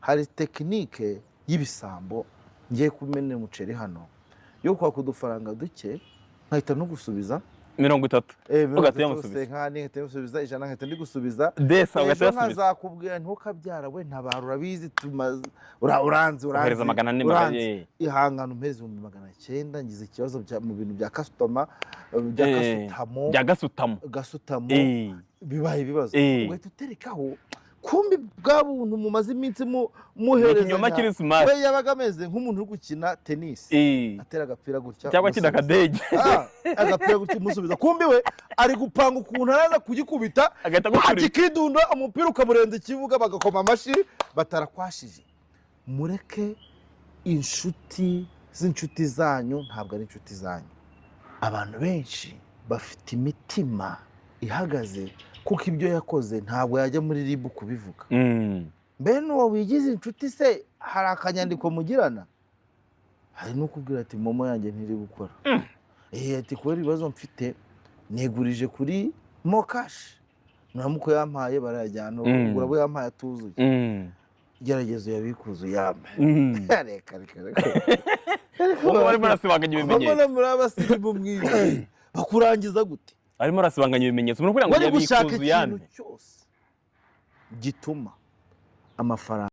hari tekinike y'ibisambo ngiye kumenera umuceri hano yo kwaka udufaranga duke nkahita no gusubiza 30 ugahita yamusubiza nkani nkahita yamusubiza 100 nkahita ndi gusubiza desa ugahita yasubiza nkazakubwira ntukabyara we ntabara urabizi uranze uhereza 400 ihangana umpeze 900 ngize ikibazo mu bintu bya customer bya gasutamo bibaye ibibazo ugahita uterekaho kumbi bwa buntu mumaze iminsi muhereza we yabaga ameze nk'umuntu uri gukina tennis atera agapira gutya cyangwa kida kadege agapira gutya musubiza kumbi we ari gupanga ukuntu araza kugikubita akikidunda umupira ukamurenza ikibuga bagakoma amashi batarakwashije mureke inshuti z'inshuti zanyu ntabwo ari inshuti zanyu abantu benshi bafite imitima ihagaze kuko ibyo yakoze ntabwo yajya muri ribu kubivuga mbene uwo wigize inshuti se hari akanyandiko mugirana hari no kubwira ati momo yanjye ntiri gukora ati kubera ibibazo mfite negurije kuri mokash nuramuko yampaye barayajyana ugura bo yampaye atuzuye geragezo yabikuzo yambaye reka barimo rasibanganya ibimenyetso mbona muri abasibu mwize bakurangiza gute arimo rasibanganya ibimenyetso muri kugira ngo yabikuzo yame cyose gituma amafaranga